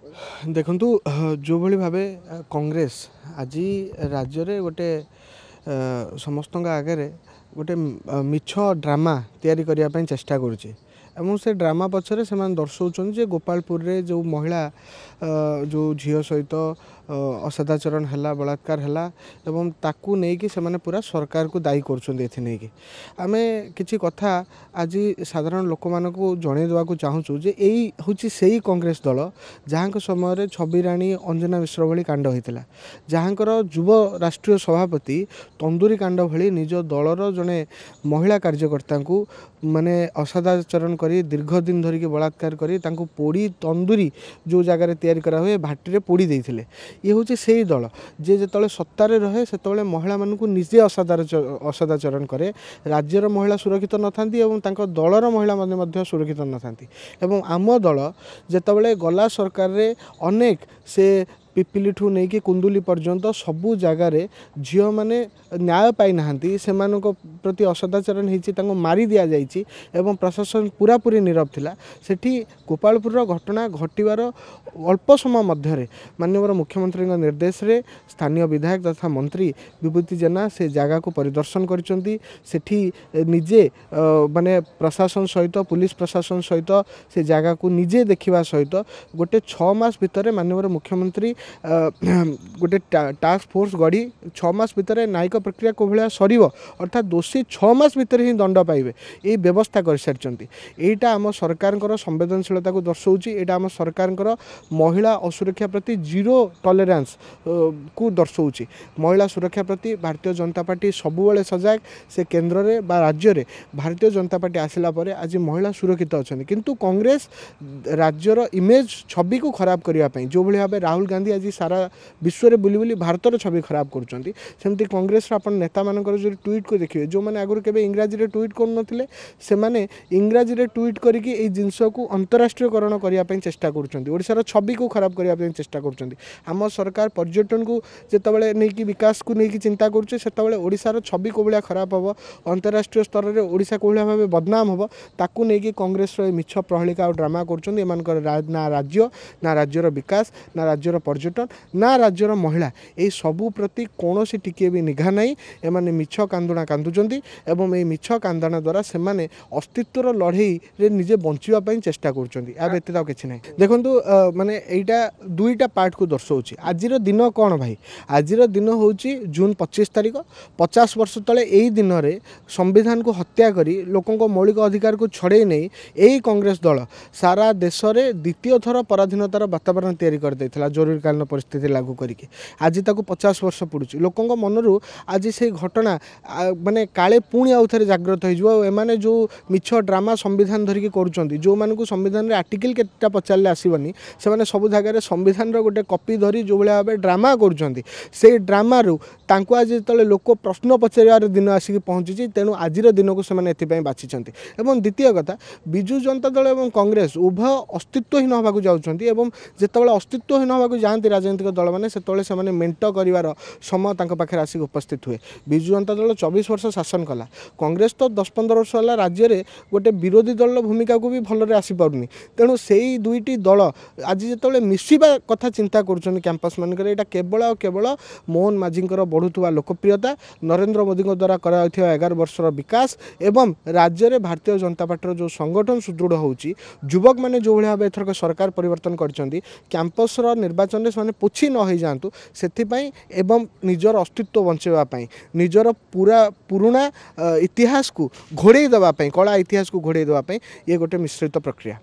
देखु जो भली भाव कांग्रेस आज राज्य रे गोटे समस्त आगे गोटे मिछ ड्रामा तैयारी करने चेष्टा करुचे एवं से ड्रामा पछरे से दर्शाऊँ जे गोपालपुर रे जो महिला जो झील सहित असदाचरण है बलात्कार है एवं ताकू नहीं कि से पूरा सरकार को दायी कर आम कि कथा आज साधारण लोक मानक जन देवाक चाहूँ जे यही हूँ से कांग्रेस दल जहाँ समय छबिराणी अंजना मिश्र भली कांड होता जहाँकर युव राष्ट्रीय सभापति तंदूरी कांड भली निज दलर जड़े महिला कार्यकर्ता को माने असदाचरण करी दीर्घ दिन धरिकी बलात्कार करी तांको पोड़ी तंदूरी जो जगार तैयारी करा हुए भाटी पोड़ी देइथिले ये हूँ से ही दल जे जिते सत्तार रहे से महिला मानू निजे असदाचरण करे राज्यर महिला सुरक्षित न थांती एवं तांको दलर महिला माने सुरक्षित न थांती एवं आम दल जेतेबेले गला सरकार रे अनेक से पिपिली ठू नहीं कि कुंदुली पर्यंत सबू जगार झील मैंने न्याय पाई नहांती से प्रति असदाचरण होती मारी दि जाइए एवं प्रशासन पूरा पूरी नीरव थिला सेठी गोपालपुर घटना घटवार अल्प समय मध्य माननीय मुख्यमंत्री निर्देश रे स्थानीय विधायक तथा मंत्री विभूति जेना से जगह को परिदर्शन करिसेंती सेठी निजे माने प्रशासन सहित पुलिस प्रशासन सहित से जगह को निजे देखा सहित गोटे 6 मास भितर माननीय मुख्यमंत्री गोटे टास्क फोर्स गढ़ी 6 मास भितर न्यायिक प्रक्रिया को भाया सर अर्थात दोषी 6 मास भितर ही दंड पाइबे ये व्यवस्था कर सारी यहीटा आम सरकार संवेदनशीलता को दर्शाऊँ यहाँ आम सरकार महिला असुरक्षा प्रति जीरो टॉलरेंस को दर्शाऊँ महिला सुरक्षा प्रति भारतीय जनता पार्टी सबुबले सजग से केन्द्र में राज्य में भारतीय जनता पार्टी आसला आज महिला सुरक्षित अच्छा किंतु कांग्रेस राज्यर इमेज छवि को खराब करने जो भाव राहुल गांधी आज सारा विश्व में बुली बुली भारतर छवि खराब करमती कांग्रेस नेता मानकर जो ट्वीट को देखिए जो मैंने आगुरी केबे इंग्राजी रे ट्वीट करुनथिले से माने इंग्राजी रे ट्वीट करके ये जिनस को अंतरराष्ट्रीयकरण करने चेष्टा कर छवि को खराब करने चेष्टा कर आम सरकार पर्यटन को जितेबाला नहीं विकास को लेकिन चिंता करुँचे छवि को भाया खराब हम अंतरराष्ट्रीय स्तर में ओडिशा को भाव बदनाम हम ताकू नहीं कांग्रेस मिछ प्रहलिका और ड्रामा कर ना राज्यर विकास ना राज्यर पर्यटन ना राज्यर महिला ये सबू प्रति कौन सी टिके भी निघा नहीं एमाने मिछ कांदना कांदुचंती एवं ये मिछ कांदना द्वारा से अस्तित्वर लड़ई रे निजे बंचापी चेष्टा करुँच या व्यतीत किसी ना देखु माने यहाँ दुईटा पार्ट को दर्शाऊँ आज दिन कौन भाई आज दिन हूँ जून 25 तारिख 50 वर्ष तले यही दिन में संविधान को हत्या करी लोकों मौलिक अधिकार को छड़े नहीं यही कांग्रेस दल सारा देश में द्वितीय थर पराधीनतार वातावरण तैयारी कर देथिला जरूरीकालीन परिस्थिति लागू करके आज ताको 50 वर्ष पड़ुची लोकों मनरू आज से घटना माने काले पुणी आउ थे जागृत होने जो मिछ ड्रामा संविधान धरिकी करुँच जो मानक संविधान रे आर्टिकल केटा पचारे आसबनी से सब जगह संविधान गोटे कॉपी धरी जो भाव ड्रामा करुँच से ड्रामु तांको आज जो लोक प्रश्न पचार दिन आसिक पहुँची तेणु आज दिन को से बाछी एवं द्वितीय कथा विजु जनता दल और कांग्रेस उभय अस्तित्वहीन होगा जाऊँगी जितेबाला अस्तित्वहीन होगा जाती राजनीतिक दल मैंने से मेंट कर समय पाखे आसिक उपस्थित हुए विजु जनता दल 24 वर्ष शासन कला कांग्रेस तो 10-15 वर्ष है राज्य में गोटे विरोधी दल भूमिका को भी भलरे आसीपारूनी तेणु से दुईटी दल आज जो मिसिबा कथा चिंता कर कैंपस मानक यहाँ केवल और केवल मोहन माझी बढ़ुवा लोकप्रियता नरेंद्र मोदी द्वारा कर 11 वर्षर विकास एवं राज्य में भारतीय जनता पार्टी जो संगठन सुदृढ़ होची युवक मैंने जो भाव एथरक सरकार परिवर्तन करछंती कैंपस निर्वाचन में से पोछी न हो जातु से एवं निजर अस्तित्व बचाइवाई निजर पूरा पुराणा इतिहास को घोड़े देवाई कला इतिहास को घोड़े देवाई ये गोटे मिश्रित प्रक्रिया।